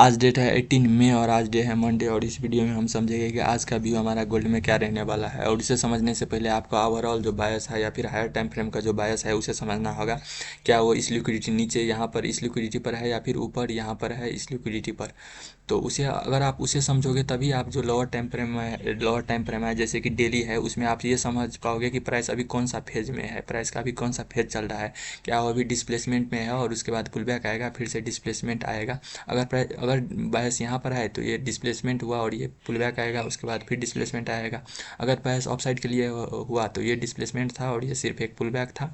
आज डेट है 18 मई और आज डे है मंडे। और इस वीडियो में हम समझेंगे कि आज का व्यू हमारा गोल्ड में क्या रहने वाला है। और इसे समझने से पहले आपको ओवरऑल जो बायस है या फिर हायर टाइम फ्रेम का जो बायस है उसे समझना होगा। क्या वो इस लिक्विडिटी नीचे यहाँ पर इस लिक्विडिटी पर है या फिर ऊपर यहाँ पर है इस लिक्विडिटी पर। तो उसे अगर आप उसे समझोगे तभी आप जो लोअर टाइम फ्रेम है जैसे कि डेली है उसमें आप ये समझ पाओगे कि प्राइस अभी कौन सा फेज में है, प्राइस का अभी कौन सा फेज चल रहा है। क्या वो अभी डिस्प्लेसमेंट में है और उसके बाद पुल बैक आएगा, फिर से डिस्प्लेसमेंट आएगा। अगर बायस यहाँ पर है तो ये डिस्प्लेसमेंट हुआ और ये पुल बैक आएगा, उसके बाद फिर डिस्प्लेसमेंट आएगा। अगर बायस ऑफसाइड के लिए हुआ तो ये डिस्प्लेसमेंट था और ये सिर्फ एक पुल बैक था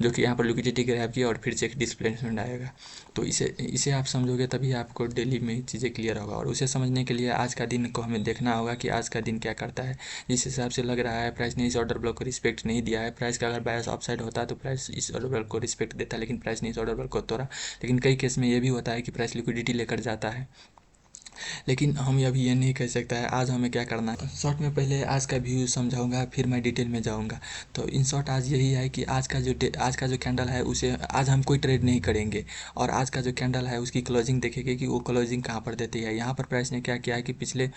जो कि यहाँ पर लिक्विडिटी ग्रैब किया और फिर से एक डिस्प्लेसमेंट आएगा। तो इसे इसे आप समझोगे तभी आपको डेली में चीज़ें क्लियर होगा। और उसे समझने के लिए आज का दिन को हमें देखना होगा कि आज का दिन क्या करता है। जिस हिसाब से लग रहा है प्राइस ने इस ऑर्डर ब्लॉक को रिस्पेक्ट नहीं दिया है। प्राइस का अगर बायस ऑफसाइड होता तो प्राइस इस ऑर्डर ब्लॉक को रिस्पेक्ट देता, लेकिन प्राइस ने इस ऑर्डर ब्लॉक को तोड़ा। लेकिन कई केस में ये भी होता है कि प्राइस लिक्विडिटी लेकर जाता है, लेकिन हम अभी ये नहीं कह सकता है। आज हमें क्या करना है, शॉर्ट में पहले आज का व्यू समझाऊंगा फिर मैं डिटेल में जाऊंगा। तो इन शॉर्ट आज यही है कि आज का जो कैंडल है उसे आज हम कोई ट्रेड नहीं करेंगे। और आज का जो कैंडल है उसकी क्लोजिंग देखेंगे कि वो क्लोजिंग कहाँ पर देती है। यहाँ पर प्राइस ने क्या किया है कि पिछले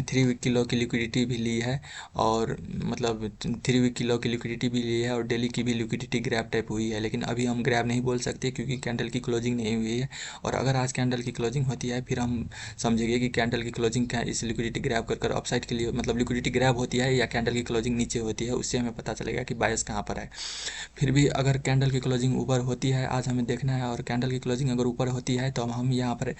3 वीक की लो की लिक्विडिटी भी ली है, और मतलब 3 वीक की लो की लिक्विडिटी भी ली है और डेली की भी लिक्विडिटी ग्रैब टाइप हुई है। लेकिन अभी हम ग्रैब नहीं बोल सकते क्योंकि कैंडल की क्लोजिंग नहीं हुई है। और अगर आज कैंडल की क्लोजिंग होती है फिर हम समझिए कि कैंडल की क्लोजिंग क्या इस लिक्विडिटी ग्रैब कर अपसाइड के लिए, मतलब लिक्विडिटी ग्रैब होती है या कैंडल की क्लोजिंग नीचे होती है, उससे हमें पता चलेगा कि बायस कहाँ पर है। फिर भी अगर कैंडल की क्लोजिंग ऊपर होती है आज हमें देखना है, और कैंडल की क्लोजिंग अगर ऊपर होती है तो हम यहाँ पर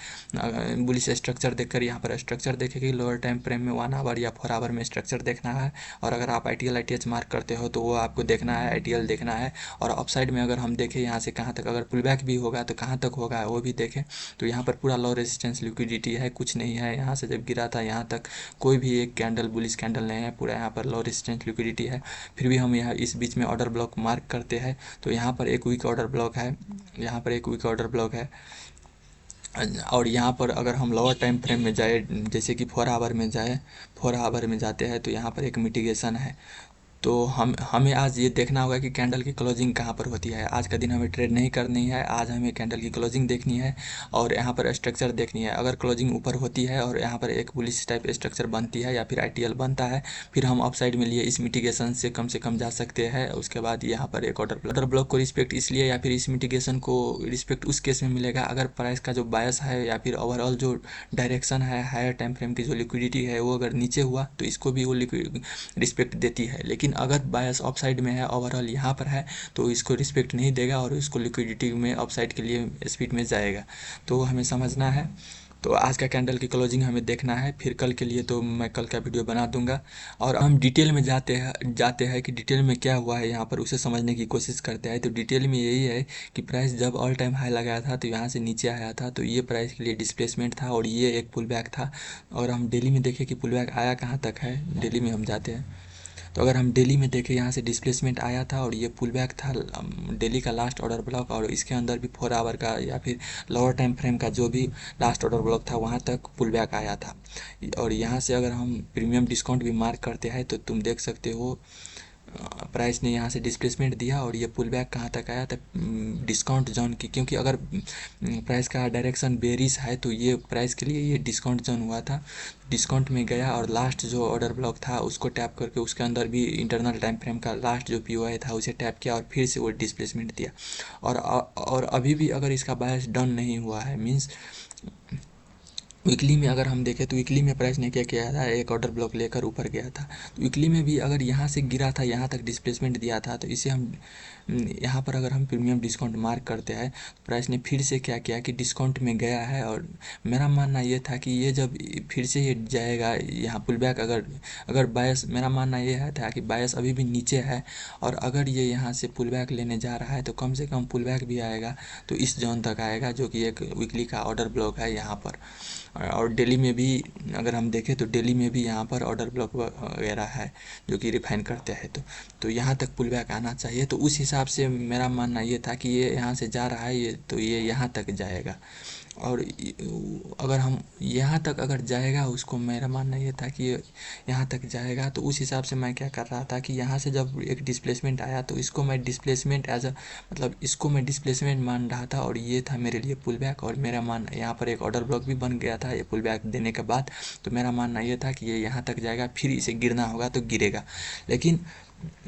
बुलिश स्ट्रक्चर देखकर यहाँ पर स्ट्रक्चर देखेंगे। लोअर टाइम फ्रेम में 1 आवर या 4 आवर में स्ट्रक्चर देखना है। और अगर आप ITL ITH मार्क करते हो तो वो आपको देखना है, ITL देखना है। और अपसाइड में अगर हम देखें यहाँ से कहाँ तक, अगर पुल बैक भी होगा तो कहाँ तक होगा वो भी देखें। तो यहाँ पर पूरा लो रेजिस्टेंस लिक्विडिटी है, कुछ नहीं है। यहाँ से जब गिरा था यहाँ तक कोई भी एक कैंडल बुलिश कैंडल नहीं है, पूरा यहाँ पर लो रेजिस्टेंस लिक्विडिटी है। फिर भी हम यहाँ इस बीच में ऑर्डर ब्लॉक मार्क करते हैं तो यहाँ पर एक वीक ऑर्डर ब्लॉक है, यहाँ पर एक वीक ऑर्डर ब्लॉक है। और यहाँ पर अगर हम लोअर टाइम फ्रेम में जाए जैसे कि 4 आवर में जाए, 4 आवर में जाते हैं तो यहाँ पर एक मिटिगेशन है। तो हमें आज ये देखना होगा कि कैंडल की क्लोजिंग कहाँ पर होती है। आज का दिन हमें ट्रेड नहीं करनी है, आज हमें कैंडल की क्लोजिंग देखनी है और यहाँ पर स्ट्रक्चर देखनी है। अगर क्लोजिंग ऊपर होती है और यहाँ पर एक बुलिश टाइप स्ट्रक्चर बनती है या फिर ITL बनता है, फिर हम अपसाइड में लिए इस मिटिगेशन से कम जा सकते हैं। उसके बाद यहाँ पर एक ऑर्डर ब्लॉक को रिस्पेक्ट इसलिए या फिर इस मिटिगेशन को रिस्पेक्ट उस केस में मिलेगा अगर प्राइस का जो बायस है या फिर ओवरऑल जो डायरेक्शन है हायर टाइम फ्रेम की जो लिक्विडिटी है वो अगर नीचे हुआ तो इसको भी वो रिस्पेक्ट देती है। लेकिन अगर बायस ऑफ साइड में है, ओवरऑल यहाँ पर है, तो इसको रिस्पेक्ट नहीं देगा और इसको लिक्विडिटी में अप साइड के लिए स्पीड में जाएगा। तो हमें समझना है। तो आज का कैंडल की क्लोजिंग हमें देखना है, फिर कल के लिए तो मैं कल का वीडियो बना दूंगा। और हम डिटेल में जाते हैं कि डिटेल में क्या हुआ है यहाँ पर उसे समझने की कोशिश करते हैं। तो डिटेल में यही है कि प्राइस जब ऑल टाइम हाई लगाया था तो यहाँ से नीचे आया था, तो ये प्राइस के लिए डिस्प्लेसमेंट था और ये एक पुल बैक था। और हम डेली में देखें कि पुल बैक आया कहाँ तक है, डेली में हम जाते हैं। तो अगर हम डेली में देखें यहाँ से डिस्प्लेसमेंट आया था और ये पुल बैक था डेली का लास्ट ऑर्डर ब्लॉक, और इसके अंदर भी 4 आवर का या फिर लोअर टाइम फ्रेम का जो भी लास्ट ऑर्डर ब्लॉक था वहाँ तक पुल बैक आया था। और यहाँ से अगर हम प्रीमियम डिस्काउंट भी मार्क करते हैं तो तुम देख सकते हो प्राइस ने यहाँ से डिस्प्लेसमेंट दिया और ये पुल बैक कहाँ तक आया था, डिस्काउंट जोन की। क्योंकि अगर प्राइस का डायरेक्शन बेरिश है तो ये प्राइस के लिए ये डिस्काउंट जोन हुआ था, डिस्काउंट में गया और लास्ट जो ऑर्डर ब्लॉक था उसको टैप करके उसके अंदर भी इंटरनल टाइम फ्रेम का लास्ट जो POI था उसे टैप किया और फिर से वो डिस्प्लेसमेंट दिया। और अभी भी अगर इसका बायस डाउन नहीं हुआ है, मीन्स वीकली में अगर हम देखें तो वीकली में प्राइस ने क्या किया था, एक ऑर्डर ब्लॉक लेकर ऊपर गया था। तो वीकली में भी अगर यहाँ से गिरा था यहाँ तक डिस्प्लेसमेंट दिया था तो इसे हम यहाँ पर अगर हम प्रीमियम डिस्काउंट मार्क करते हैं तो प्राइस ने फिर से क्या किया कि डिस्काउंट में गया है। और मेरा मानना ये था कि ये जब फिर से ये जाएगा यहाँ पुल बैक, अगर बायस, मेरा मानना ये है था कि बायस अभी भी नीचे है और अगर ये यहाँ से पुल बैक लेने जा रहा है तो कम से कम पुल बैक भी आएगा तो इस जोन तक आएगा जो कि एक वीकली का ऑर्डर ब्लॉक है यहाँ पर। और डेली में भी अगर हम देखें तो डेली में भी यहाँ पर ऑर्डर ब्लॉक वगैरह है जो कि रिफाइन करते हैं। तो यहाँ तक पुल बैक आना चाहिए। तो उस हिसाब से मेरा मानना ये था कि ये यहाँ से जा रहा है, ये तो ये यहाँ तक जाएगा, और अगर हम यहाँ तक अगर जाएगा उसको, मेरा मानना ये था कि ये यहाँ तक जाएगा, तो उस हिसाब से मैं क्या कर रहा था कि यहाँ से जब एक डिस्प्लेसमेंट आया तो इसको मैं डिस्प्लेसमेंट एज अ मतलब इसको मैं डिस्प्लेसमेंट मान रहा था, और ये था मेरे लिए पुल बैक। और मेरा मान यहाँ पर एक ऑर्डर ब्लॉक भी बन गया था ये पुल बैक देने के बाद। तो मेरा मानना ये था कि ये यहाँ तक जाएगा, फिर इसे गिरना होगा तो गिरेगा। लेकिन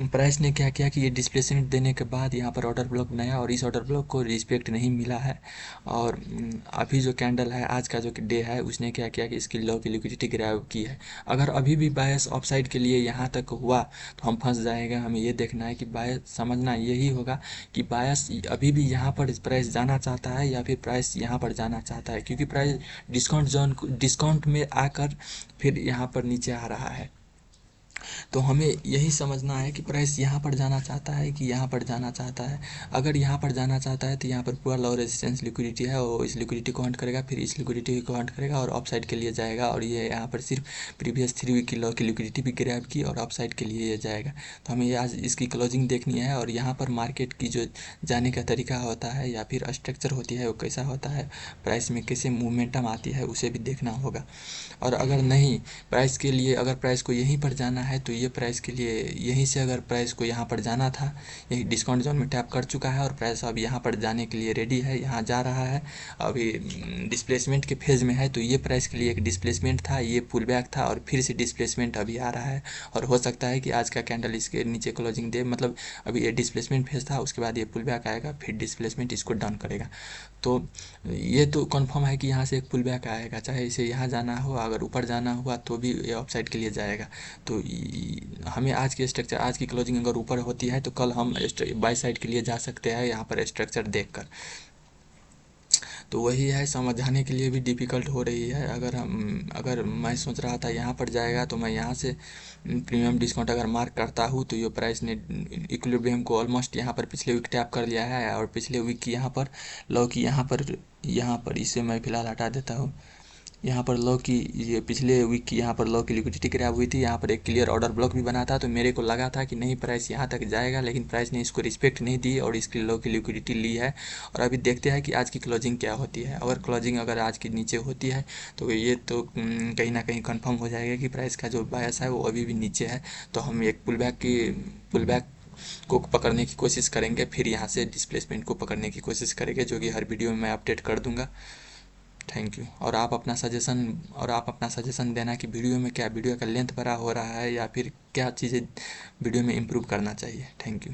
प्राइस ने क्या किया कि ये डिस्प्लेसमेंट देने के बाद यहाँ पर ऑर्डर ब्लॉक नया, और इस ऑर्डर ब्लॉक को रिस्पेक्ट नहीं मिला है। और अभी जो कैंडल है, आज का जो डे है, उसने क्या किया कि इसकी लो की लिक्विडिटी ग्रैब की है। अगर अभी भी बायस ऑफसाइड के लिए यहाँ तक हुआ तो हम फंस जाएगा। हमें ये देखना है कि बायस समझना यही होगा कि बायस अभी भी यहाँ पर प्राइस जाना चाहता है या फिर प्राइस यहाँ पर जाना चाहता है, क्योंकि प्राइस डिस्काउंट में आकर फिर यहाँ पर नीचे आ रहा है। तो हमें यही समझना है कि प्राइस यहाँ पर जाना चाहता है कि यहाँ पर जाना चाहता है। अगर यहाँ पर जाना चाहता है तो यहाँ पर पूरा लो रेजिस्टेंस लिक्विडिटी है, वो इस लिक्विडिटी को हंट करेगा, फिर इस लिक्विडिटी को हंट करेगा और अप साइड के लिए जाएगा। और ये यहाँ पर सिर्फ प्रीवियस 3 वीक की लो की लिक्विडिटी भी ग्रैब की और अप साइड के लिए ये जाएगा। तो हमें आज इसकी क्लोजिंग देखनी है, और यहाँ पर मार्केट की जो जाने का तरीका होता है या फिर स्ट्रक्चर होती है वो कैसा होता है, प्राइस में कैसे मूवमेंटम आती है, उसे भी देखना होगा। और अगर नहीं प्राइस के लिए, अगर प्राइस को यहीं पर जाना है तो ये प्राइस के लिए यहीं से अगर प्राइस को यहाँ पर जाना था, यही डिस्काउंट जोन में टैप कर चुका है और प्राइस अब यहाँ पर जाने के लिए रेडी है, यहाँ जा रहा है, अभी डिस्प्लेसमेंट के फेज़ में है। तो ये प्राइस के लिए एक डिस्प्लेसमेंट था, ये पुल बैक था, और फिर से डिस्प्लेसमेंट अभी आ रहा है। और हो सकता है कि आज का कैंडल इसके नीचे क्लोजिंग दे, मतलब अभी ये डिस्प्लेसमेंट फेज़ था, उसके बाद ये पुल बैक आएगा, फिर डिस्प्लेसमेंट इसको डाउन करेगा। तो ये तो कंफर्म है कि यहाँ से एक पुल बैक आएगा, चाहे इसे यहाँ जाना हो, अगर ऊपर जाना हुआ तो भी ये ऑफ साइड के लिए जाएगा। तो हमें आज की स्ट्रक्चर, आज की क्लोजिंग अगर ऊपर होती है तो कल हम बाई साइड के लिए जा सकते हैं यहाँ पर स्ट्रक्चर देखकर। तो वही है, समझाने के लिए भी डिफ़िकल्ट हो रही है। अगर मैं सोच रहा था यहाँ पर जाएगा तो मैं यहाँ से प्रीमियम डिस्काउंट अगर मार्क करता हूँ तो ये प्राइस ने इक्विलिब्रियम को ऑलमोस्ट यहाँ पर पिछले वीक टैप कर लिया है, और पिछले वीक की यहाँ पर लो की यहाँ पर इसे मैं फ़िलहाल हटा देता हूँ। यहाँ पर लो की, ये पिछले वीक की यहाँ पर लो की लिक्विडिटी क्रैप हुई थी, यहाँ पर एक क्लियर ऑर्डर ब्लॉक भी बना था। तो मेरे को लगा था कि नहीं प्राइस यहाँ तक जाएगा, लेकिन प्राइस ने इसको रिस्पेक्ट नहीं दी और इसकी लो की लिक्विडिटी ली है। और अभी देखते हैं कि आज की क्लोजिंग क्या होती है। अगर क्लोजिंग अगर आज की नीचे होती है तो ये तो कहीं ना कहीं कन्फर्म हो जाएगा कि प्राइस का जो बायस है वो अभी भी नीचे है। तो हम एक पुल बैक को पकड़ने की कोशिश करेंगे, फिर यहाँ से डिस्प्लेसमेंट को पकड़ने की कोशिश करेंगे, जो कि हर वीडियो में मैं अपडेट कर दूंगा। Thank you. और आप अपना सजेशन देना कि वीडियो में क्या, वीडियो का लेंथ बड़ा हो रहा है या फिर क्या चीज़ें वीडियो में इम्प्रूव करना चाहिए। Thank you.